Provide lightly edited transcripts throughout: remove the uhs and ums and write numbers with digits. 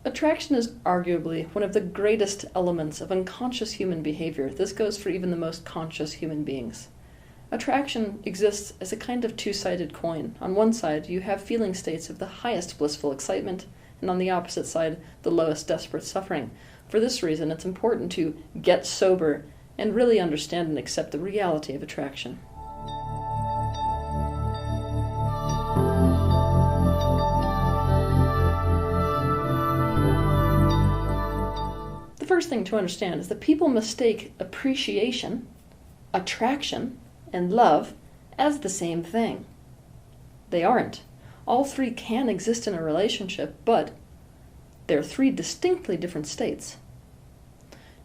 Attraction is arguably one of the greatest elements of unconscious human behavior. This goes for even the most conscious human beings. Attraction exists as a kind of two-sided coin. On one side, you have feeling states of the highest blissful excitement, and on the opposite side, the lowest desperate suffering. For this reason, it's important to get sober and really understand and accept the reality of attraction. The first thing to understand is that people mistake appreciation, attraction, and love as the same thing. They aren't. All three can exist in a relationship, but they're three distinctly different states.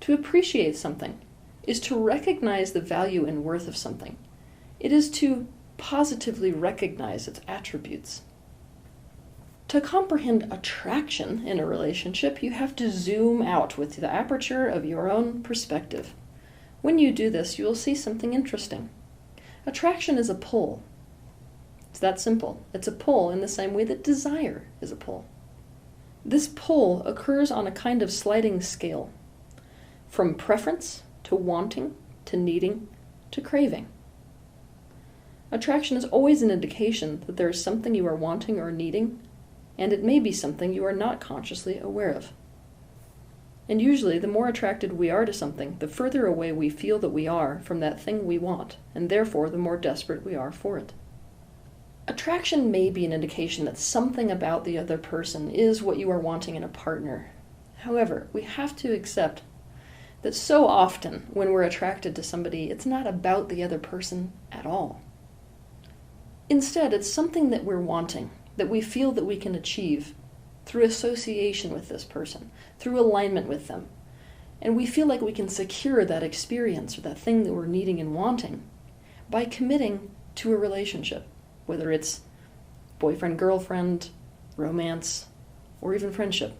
To appreciate something is to recognize the value and worth of something. It is to positively recognize its attributes. To comprehend attraction in a relationship, you have to zoom out with the aperture of your own perspective. When you do this, you will see something interesting. Attraction is a pull. It's that simple. It's a pull in the same way that desire is a pull. This pull occurs on a kind of sliding scale, from preference to wanting to needing to craving. Attraction is always an indication that there is something you are wanting or needing, and it may be something you are not consciously aware of. And usually, the more attracted we are to something, the further away we feel that we are from that thing we want, and therefore the more desperate we are for it. Attraction may be an indication that something about the other person is what you are wanting in a partner. However, we have to accept that so often when we're attracted to somebody, it's not about the other person at all. Instead, it's something that we're wanting, that we feel that we can achieve through association with this person, through alignment with them. And we feel like we can secure that experience or that thing that we're needing and wanting by committing to a relationship, whether it's boyfriend, girlfriend, romance, or even friendship.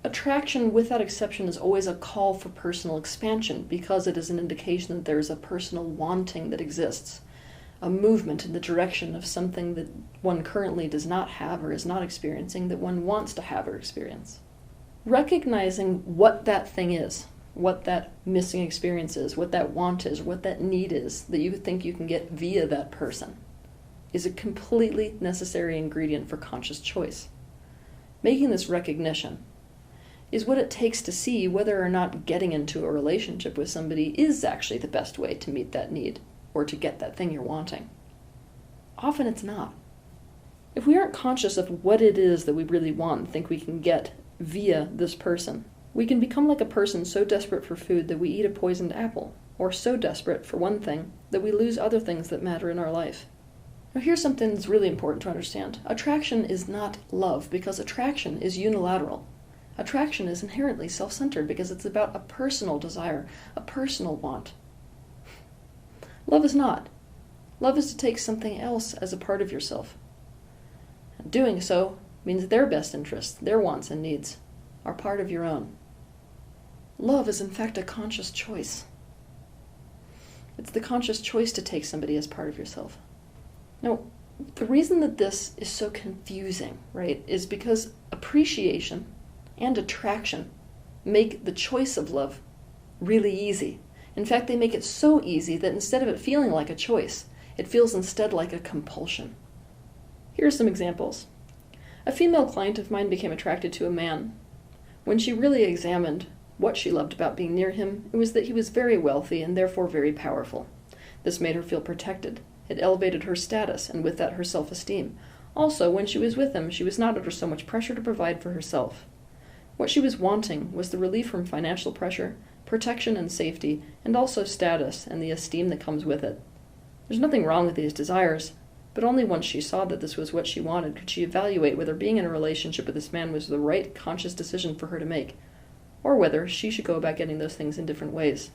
Attraction, without exception, is always a call for personal expansion because it is an indication that there is a personal wanting that exists, a movement in the direction of something that one currently does not have or is not experiencing that one wants to have or experience. Recognizing what that thing is, what that missing experience is, what that want is, what that need is that you think you can get via that person is a completely necessary ingredient for conscious choice. Making this recognition is what it takes to see whether or not getting into a relationship with somebody is actually the best way to meet that need or to get that thing you're wanting. Often it's not. If we aren't conscious of what it is that we really want and think we can get via this person, we can become like a person so desperate for food that we eat a poisoned apple, or so desperate for one thing that we lose other things that matter in our life. Now here's something that's really important to understand. Attraction is not love because attraction is unilateral. Attraction is inherently self-centered because it's about a personal desire, a personal want. Love is not. Love is to take something else as a part of yourself. And doing so means their best interests, their wants and needs, are part of your own. Love is in fact a conscious choice. It's the conscious choice to take somebody as part of yourself. Now, the reason that this is so confusing, right, is because appreciation and attraction make the choice of love really easy. In fact, they make it so easy that instead of it feeling like a choice, it feels instead like a compulsion. Here are some examples. A female client of mine became attracted to a man. When she really examined what she loved about being near him, it was that he was very wealthy and therefore very powerful. This made her feel protected. It elevated her status, and with that her self-esteem. Also, when she was with him, she was not under so much pressure to provide for herself. What she was wanting was the relief from financial pressure, protection and safety, and also status and the esteem that comes with it. There's nothing wrong with these desires, but only once she saw that this was what she wanted could she evaluate whether being in a relationship with this man was the right conscious decision for her to make, or whether she should go about getting those things in different ways.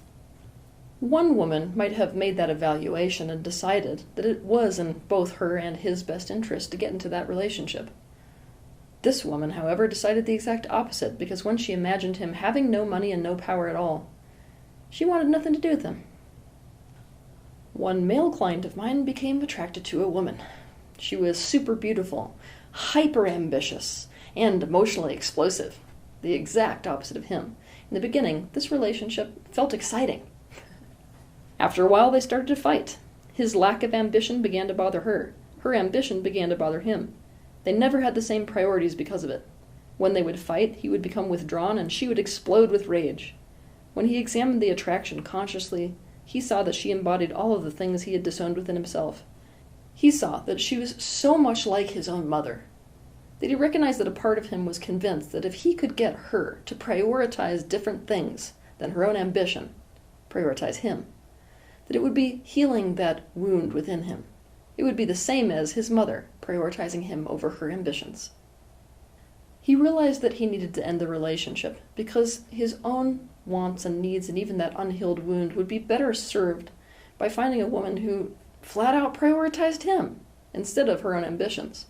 One woman might have made that evaluation and decided that it was in both her and his best interest to get into that relationship. This woman, however, decided the exact opposite because when she imagined him having no money and no power at all, she wanted nothing to do with him. One male client of mine became attracted to a woman. She was super beautiful, hyper ambitious, and emotionally explosive, the exact opposite of him. In the beginning, this relationship felt exciting. After a while, they started to fight. His lack of ambition began to bother her. Her ambition began to bother him. They never had the same priorities because of it. When they would fight, he would become withdrawn and she would explode with rage. When he examined the attraction consciously, he saw that she embodied all of the things he had disowned within himself. He saw that she was so much like his own mother, that he recognized that a part of him was convinced that if he could get her to prioritize different things than her own ambition, prioritize him, that it would be healing that wound within him. It would be the same as his mother prioritizing him over her ambitions. He realized that he needed to end the relationship because his own wants and needs and even that unhealed wound would be better served by finding a woman who flat out prioritized him instead of her own ambitions.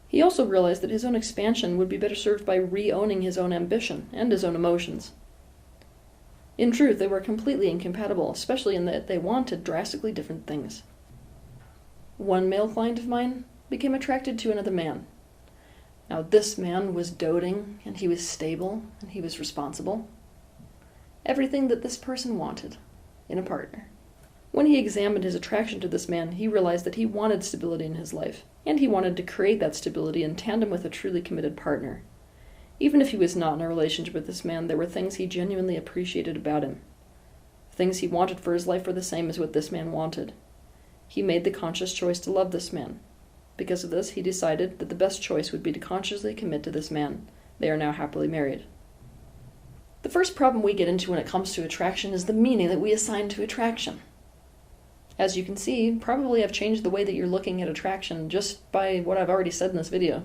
He also realized that his own expansion would be better served by re-owning his own ambition and his own emotions. In truth, they were completely incompatible, especially in that they wanted drastically different things. One male client of mine became attracted to another man. Now, this man was doting, and he was stable, and he was responsible. Everything that this person wanted in a partner. When he examined his attraction to this man, he realized that he wanted stability in his life, and he wanted to create that stability in tandem with a truly committed partner. Even if he was not in a relationship with this man, there were things he genuinely appreciated about him. The things he wanted for his life were the same as what this man wanted. He made the conscious choice to love this man. Because of this, he decided that the best choice would be to consciously commit to this man. They are now happily married. The first problem we get into when it comes to attraction is the meaning that we assign to attraction. As you can see, probably I've changed the way that you're looking at attraction just by what I've already said in this video.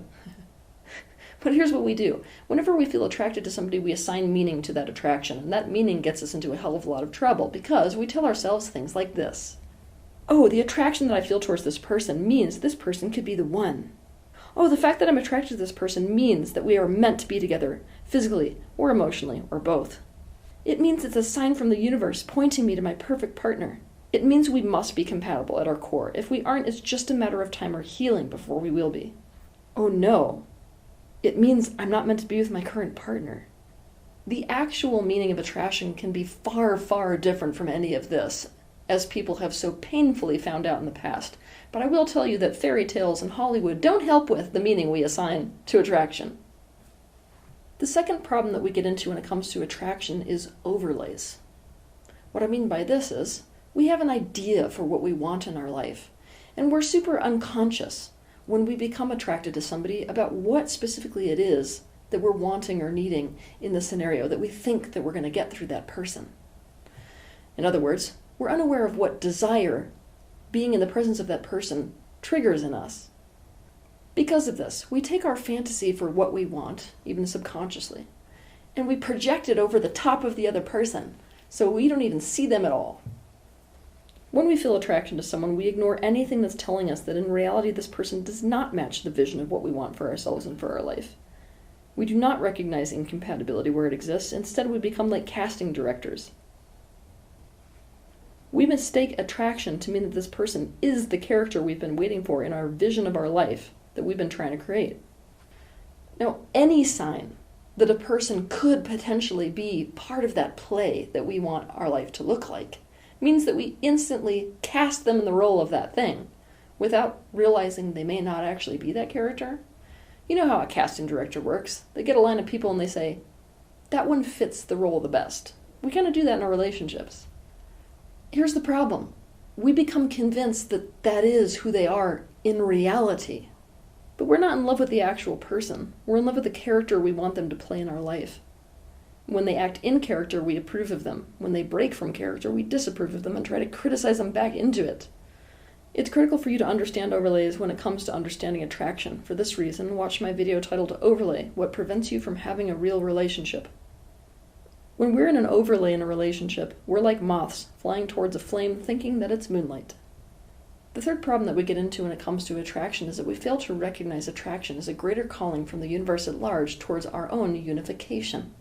But here's what we do. Whenever we feel attracted to somebody, we assign meaning to that attraction, and that meaning gets us into a hell of a lot of trouble because we tell ourselves things like this. Oh, the attraction that I feel towards this person means this person could be the one. Oh, the fact that I'm attracted to this person means that we are meant to be together, physically or emotionally, or both. It means it's a sign from the universe pointing me to my perfect partner. It means we must be compatible at our core. If we aren't, it's just a matter of time or healing before we will be. Oh no, it means I'm not meant to be with my current partner. The actual meaning of attraction can be far, far different from any of this, as people have so painfully found out in the past. But I will tell you that fairy tales and Hollywood don't help with the meaning we assign to attraction. The second problem that we get into when it comes to attraction is overlays. What I mean by this is, we have an idea for what we want in our life, and we're super unconscious when we become attracted to somebody about what specifically it is that we're wanting or needing in the scenario that we think that we're going to get through that person. In other words, we're unaware of what desire being in the presence of that person triggers in us. Because of this, we take our fantasy for what we want, even subconsciously, and we project it over the top of the other person, so we don't even see them at all. When we feel attraction to someone, we ignore anything that's telling us that in reality this person does not match the vision of what we want for ourselves and for our life. We do not recognize incompatibility where it exists. Instead, we become like casting directors. We mistake attraction to mean that this person is the character we've been waiting for in our vision of our life that we've been trying to create. Now, any sign that a person could potentially be part of that play that we want our life to look like means that we instantly cast them in the role of that thing without realizing they may not actually be that character. You know how a casting director works. They get a line of people and they say, that one fits the role the best. We kind of do that in our relationships. Here's the problem. We become convinced that that is who they are in reality. But we're not in love with the actual person. We're in love with the character we want them to play in our life. When they act in character, we approve of them. When they break from character, we disapprove of them and try to criticize them back into it. It's critical for you to understand overlays when it comes to understanding attraction. For this reason, watch my video titled Overlay, What Prevents You from Having a Real Relationship. When we're in an overlay in a relationship, we're like moths flying towards a flame thinking that it's moonlight. The third problem that we get into when it comes to attraction is that we fail to recognize attraction as a greater calling from the universe at large towards our own unification.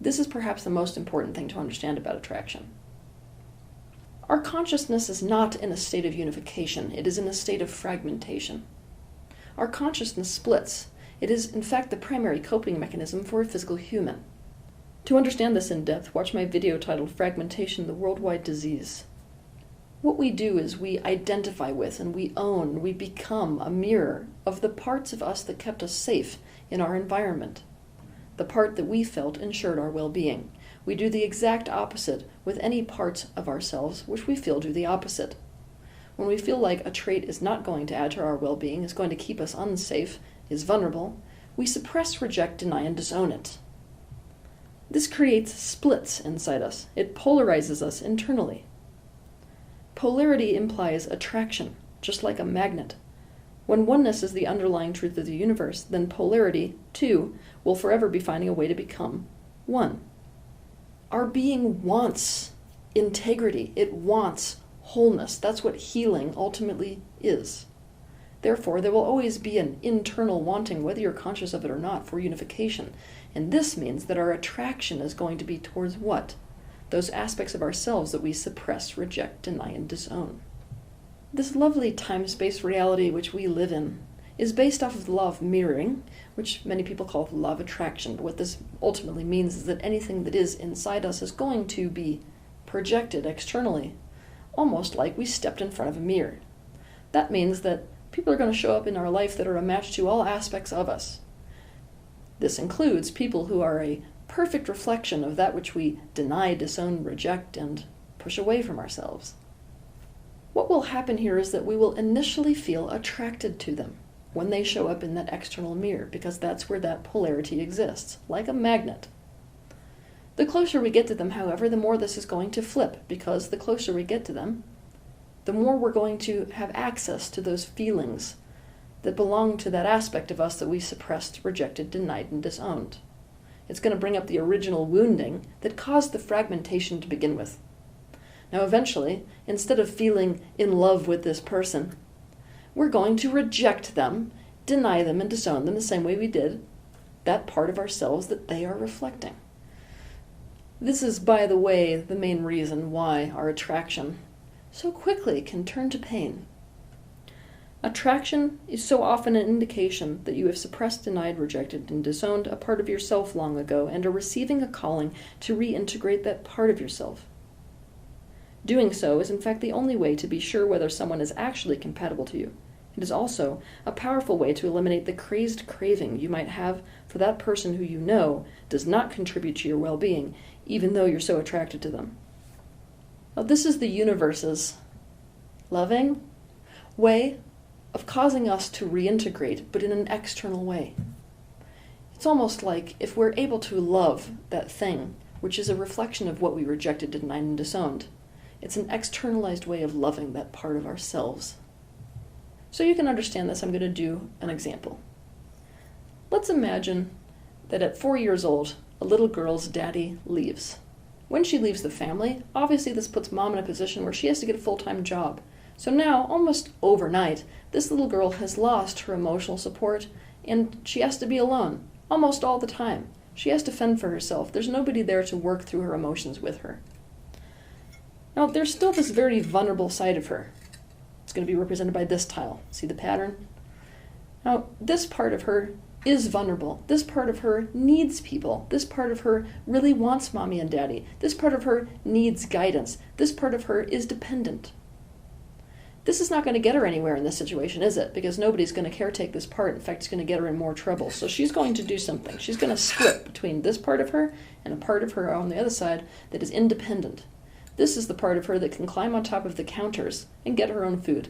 This is perhaps the most important thing to understand about attraction. Our consciousness is not in a state of unification, it is in a state of fragmentation. Our consciousness splits, It is, in fact, the primary coping mechanism for a physical human. To understand this in depth, watch my video titled Fragmentation, the Worldwide Disease. What we do is we identify with and we own, we become a mirror of the parts of us that kept us safe in our environment, the part that we felt ensured our well-being. We do the exact opposite with any parts of ourselves which we feel do the opposite. When we feel like a trait is not going to add to our well-being, is going to keep us unsafe, is vulnerable, we suppress, reject, deny, and disown it. This creates splits inside us. It polarizes us internally. Polarity implies attraction, just like a magnet. When oneness is the underlying truth of the universe, then polarity, too, will forever be finding a way to become one. Our being wants integrity. It wants wholeness. That's what healing ultimately is. Therefore, there will always be an internal wanting, whether you're conscious of it or not, for unification. And this means that our attraction is going to be towards what? Those aspects of ourselves that we suppress, reject, deny, and disown. This lovely time-space reality which we live in is based off of the law of mirroring, which many people call the law of attraction. But what this ultimately means is that anything that is inside us is going to be projected externally, almost like we stepped in front of a mirror. That means that people are going to show up in our life that are a match to all aspects of us. This includes people who are a perfect reflection of that which we deny, disown, reject, and push away from ourselves. What will happen here is that we will initially feel attracted to them when they show up in that external mirror, because that's where that polarity exists, like a magnet. The closer we get to them, however, the more this is going to flip, because the closer we get to them, the more we're going to have access to those feelings that belong to that aspect of us that we suppressed, rejected, denied, and disowned. It's going to bring up the original wounding that caused the fragmentation to begin with. Now eventually, instead of feeling in love with this person, we're going to reject them, deny them, and disown them the same way we did that part of ourselves that they are reflecting. This is, by the way, the main reason why our attraction so quickly can turn to pain. Attraction is so often an indication that you have suppressed, denied, rejected, and disowned a part of yourself long ago and are receiving a calling to reintegrate that part of yourself. Doing so is in fact the only way to be sure whether someone is actually compatible to you. It is also a powerful way to eliminate the crazed craving you might have for that person who you know does not contribute to your well-being, even though you're so attracted to them. Now, this is the universe's loving way of causing us to reintegrate, but in an external way. It's almost like if we're able to love that thing, which is a reflection of what we rejected, denied, and disowned, it's an externalized way of loving that part of ourselves. So you can understand this, I'm going to do an example. Let's imagine that at 4 years old, a little girl's daddy leaves. When she leaves the family, obviously this puts mom in a position where she has to get a full-time job. So now, almost overnight, this little girl has lost her emotional support, and she has to be alone, almost all the time. She has to fend for herself. There's nobody there to work through her emotions with her. Now, there's still this very vulnerable side of her. It's going to be represented by this tile. See the pattern? Now, this part of her is vulnerable. This part of her needs people. This part of her really wants mommy and daddy. This part of her needs guidance. This part of her is dependent. This is not going to get her anywhere in this situation, is it? Because nobody's going to caretake this part. In fact, it's going to get her in more trouble. So she's going to do something. She's going to split between this part of her and a part of her on the other side that is independent. This is the part of her that can climb on top of the counters and get her own food.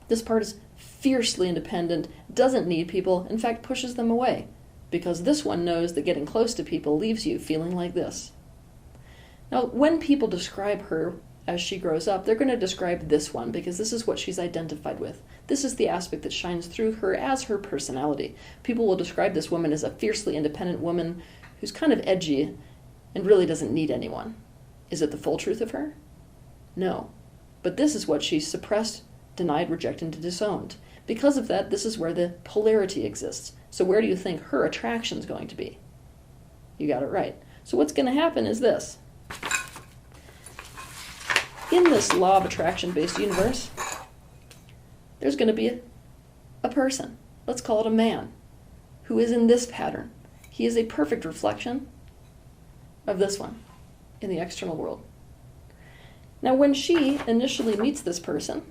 This part is fiercely independent, doesn't need people, in fact pushes them away, because this one knows that getting close to people leaves you feeling like this. Now, when people describe her as she grows up, they're going to describe this one, because this is what she's identified with. This is the aspect that shines through her as her personality. People will describe this woman as a fiercely independent woman who's kind of edgy and really doesn't need anyone. Is it the full truth of her? No. But this is what she's suppressed, denied, rejected, and disowned. Because of that, this is where the polarity exists. So where do you think her attraction is going to be? You got it right. So what's going to happen is this. In this law of attraction-based universe, there's going to be a person, let's call it a man, who is in this pattern. He is a perfect reflection of this one in the external world. Now, when she initially meets this person,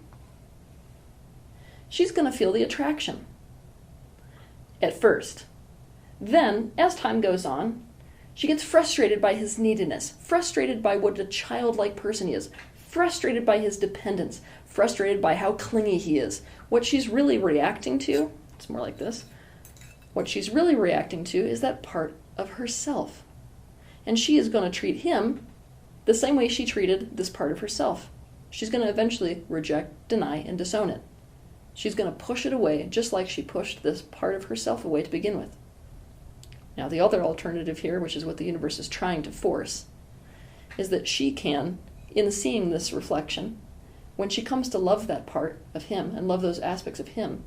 she's going to feel the attraction at first. Then, as time goes on, she gets frustrated by his neediness, frustrated by what a childlike person he is, frustrated by his dependence, frustrated by how clingy he is. What she's really reacting to, it's more like this, what she's really reacting to is that part of herself. And she is going to treat him the same way she treated this part of herself. She's going to eventually reject, deny, and disown it. She's going to push it away just like she pushed this part of herself away to begin with. Now, the other alternative here, which is what the universe is trying to force, is that she can, in seeing this reflection, when she comes to love that part of him and love those aspects of him,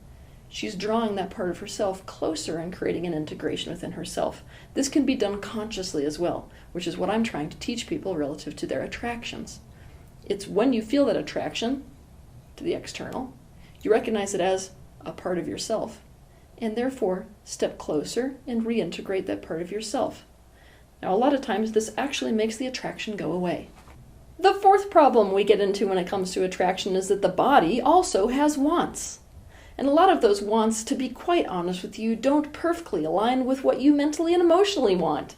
she's drawing that part of herself closer and creating an integration within herself. This can be done consciously as well, which is what I'm trying to teach people relative to their attractions. It's when you feel that attraction to the external, you recognize it as a part of yourself, and therefore step closer and reintegrate that part of yourself. Now, a lot of times this actually makes the attraction go away. The fourth problem we get into when it comes to attraction is that the body also has wants. And a lot of those wants, to be quite honest with you, don't perfectly align with what you mentally and emotionally want.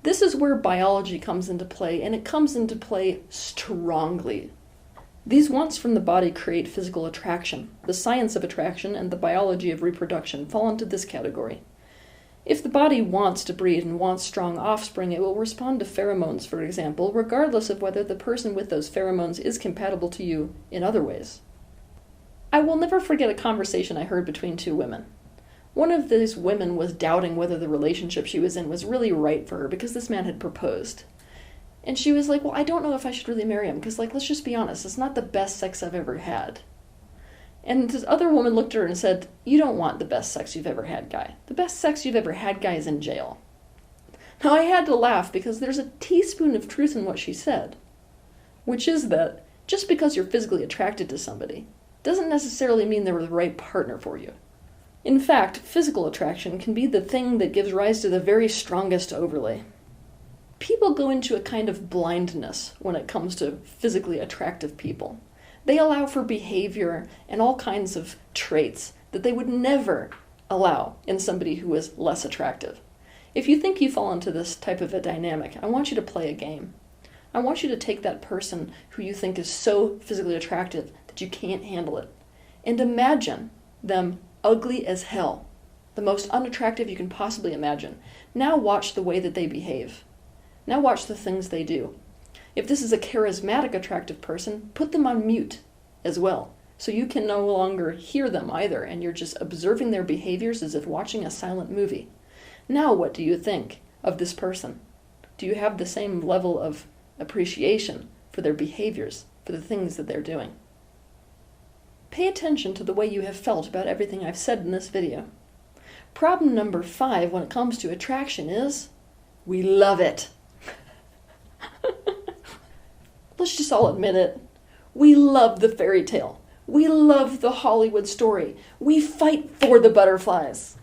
This is where biology comes into play, and it comes into play strongly. These wants from the body create physical attraction. The science of attraction and the biology of reproduction fall into this category. If the body wants to breed and wants strong offspring, it will respond to pheromones, for example, regardless of whether the person with those pheromones is compatible to you in other ways. I will never forget a conversation I heard between two women. One of these women was doubting whether the relationship she was in was really right for her because this man had proposed. And she was like, well, I don't know if I should really marry him because, let's just be honest, it's not the best sex I've ever had. And this other woman looked at her and said, you don't want the best sex you've ever had, guy. The best sex you've ever had, guy, is in jail. Now, I had to laugh because there's a teaspoon of truth in what she said, which is that just because you're physically attracted to somebody doesn't necessarily mean they're the right partner for you. In fact, physical attraction can be the thing that gives rise to the very strongest overlay. People go into a kind of blindness when it comes to physically attractive people. They allow for behavior and all kinds of traits that they would never allow in somebody who is less attractive. If you think you fall into this type of a dynamic, I want you to play a game. I want you to take that person who you think is so physically attractive that you can't handle it, and imagine them ugly as hell, the most unattractive you can possibly imagine. Now watch the way that they behave. Now watch the things they do. If this is a charismatic, attractive person, put them on mute as well, so you can no longer hear them either, and you're just observing their behaviors as if watching a silent movie. Now what do you think of this person? Do you have the same level of appreciation for their behaviors, for the things that they're doing? Pay attention to the way you have felt about everything I've said in this video. Problem number 5 when it comes to attraction is, we love it. Let's just all admit it. We love the fairy tale. We love the Hollywood story. We fight for the butterflies.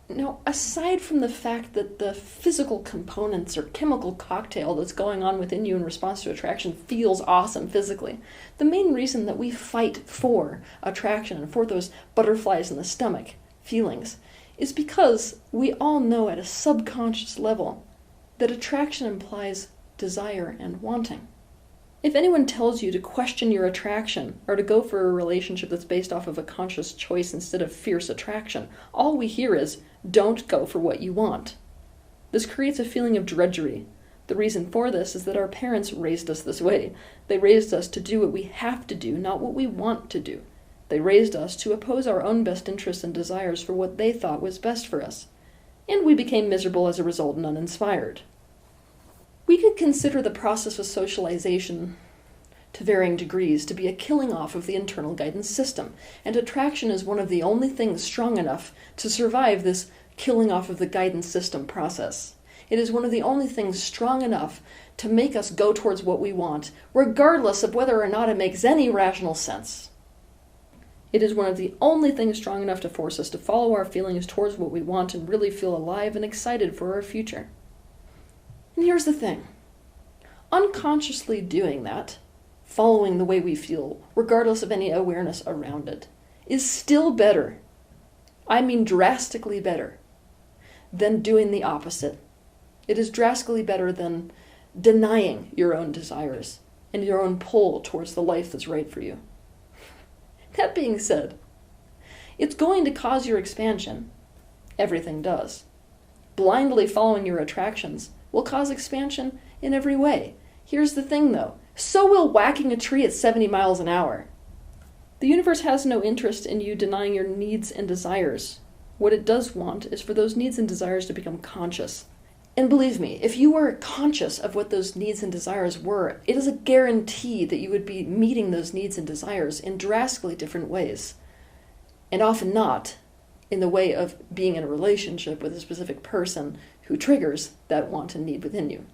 Now, aside from the fact that the physical components or chemical cocktail that's going on within you in response to attraction feels awesome physically, the main reason that we fight for attraction and for those butterflies in the stomach feelings is because we all know at a subconscious level that attraction implies desire and wanting. If anyone tells you to question your attraction or to go for a relationship that's based off of a conscious choice instead of fierce attraction, all we hear is, don't go for what you want. This creates a feeling of drudgery. The reason for this is that our parents raised us this way. They raised us to do what we have to do, not what we want to do. They raised us to oppose our own best interests and desires for what they thought was best for us. And we became miserable as a result and uninspired. We could consider the process of socialization to varying degrees to be a killing off of the internal guidance system, and attraction is one of the only things strong enough to survive this killing off of the guidance system process. It is one of the only things strong enough to make us go towards what we want, regardless of whether or not it makes any rational sense. It is one of the only things strong enough to force us to follow our feelings towards what we want and really feel alive and excited for our future. And here's the thing. Unconsciously doing that, following the way we feel, regardless of any awareness around it, is still better, I mean drastically better, than doing the opposite. It is drastically better than denying your own desires and your own pull towards the life that's right for you. That being said, it's going to cause your expansion. Everything does. Blindly following your attractions will cause expansion in every way. Here's the thing, though. So will whacking a tree at 70 miles an hour. The universe has no interest in you denying your needs and desires. What it does want is for those needs and desires to become conscious. And believe me, if you were conscious of what those needs and desires were, it is a guarantee that you would be meeting those needs and desires in drastically different ways. And often not in the way of being in a relationship with a specific person who triggers that want and need within you.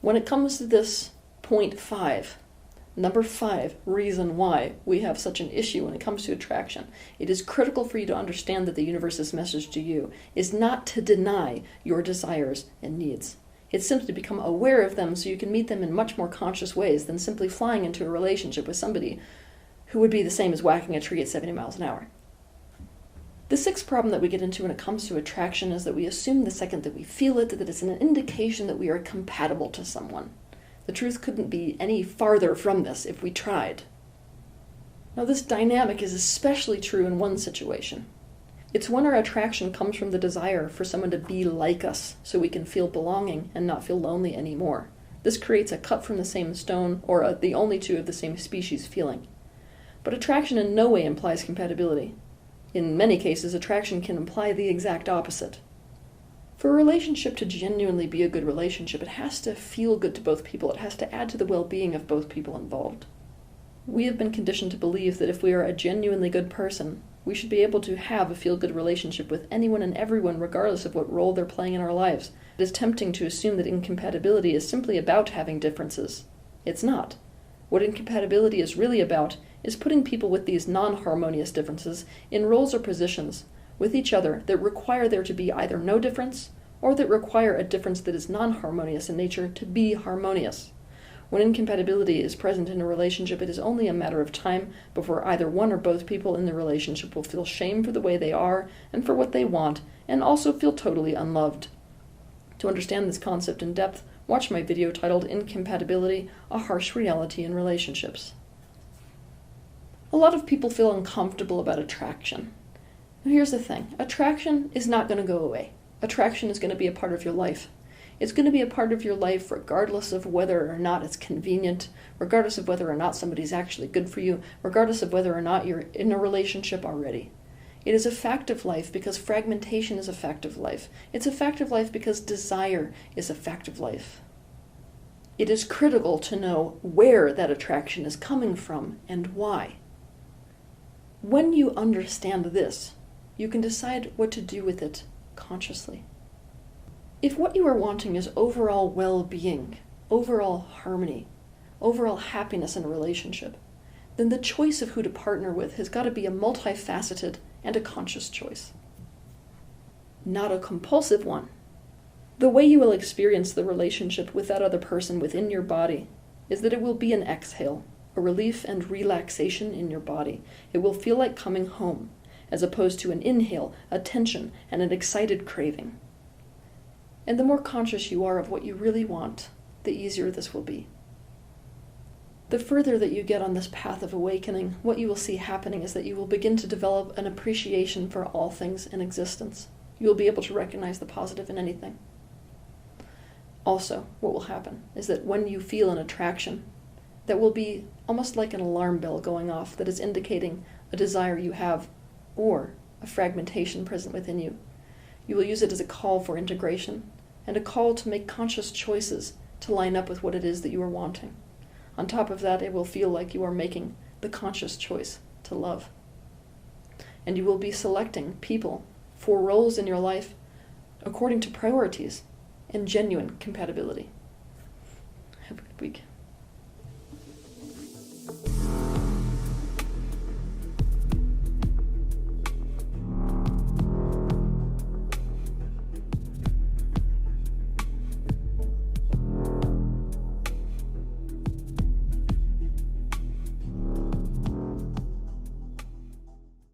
When it comes to this point 5, number 5 reason why we have such an issue when it comes to attraction, it is critical for you to understand that the universe's message to you is not to deny your desires and needs. It's simply to become aware of them so you can meet them in much more conscious ways than simply flying into a relationship with somebody who would be the same as whacking a tree at 70 miles an hour. The 6th problem that we get into when it comes to attraction is that we assume the second that we feel it, that it's an indication that we are compatible to someone. The truth couldn't be any farther from this if we tried. Now, this dynamic is especially true in one situation. It's when our attraction comes from the desire for someone to be like us so we can feel belonging and not feel lonely anymore. This creates a cut from the same stone, or the only two of the same species feeling. But attraction in no way implies compatibility. In many cases, attraction can imply the exact opposite. For a relationship to genuinely be a good relationship, it has to feel good to both people. It has to add to the well-being of both people involved. We have been conditioned to believe that if we are a genuinely good person, we should be able to have a feel-good relationship with anyone and everyone, regardless of what role they're playing in our lives. It is tempting to assume that incompatibility is simply about having differences. It's not. What incompatibility is really about is putting people with these non-harmonious differences in roles or positions with each other that require there to be either no difference or that require a difference that is non-harmonious in nature to be harmonious. When incompatibility is present in a relationship, it is only a matter of time before either one or both people in the relationship will feel shame for the way they are and for what they want, and also feel totally unloved. To understand this concept in depth, watch my video titled Incompatibility, a Harsh Reality in Relationships. A lot of people feel uncomfortable about attraction. Now here's the thing. Attraction is not going to go away. Attraction is going to be a part of your life. It's going to be a part of your life regardless of whether or not it's convenient, regardless of whether or not somebody's actually good for you, regardless of whether or not you're in a relationship already. It is a fact of life because fragmentation is a fact of life. It's a fact of life because desire is a fact of life. It is critical to know where that attraction is coming from and why. When you understand this, you can decide what to do with it consciously. If what you are wanting is overall well-being, overall harmony, overall happiness in a relationship, then the choice of who to partner with has got to be a multifaceted and a conscious choice. Not a compulsive one. The way you will experience the relationship with that other person within your body is that it will be an exhale, a relief and relaxation in your body. It will feel like coming home, as opposed to an inhale, a tension, and an excited craving. And the more conscious you are of what you really want, the easier this will be. The further that you get on this path of awakening, what you will see happening is that you will begin to develop an appreciation for all things in existence. You will be able to recognize the positive in anything. Also, what will happen is that when you feel an attraction, that will be almost like an alarm bell going off that is indicating a desire you have or a fragmentation present within you. You will use it as a call for integration and a call to make conscious choices to line up with what it is that you are wanting. On top of that, it will feel like you are making the conscious choice to love. And you will be selecting people for roles in your life according to priorities and genuine compatibility. Have a good week.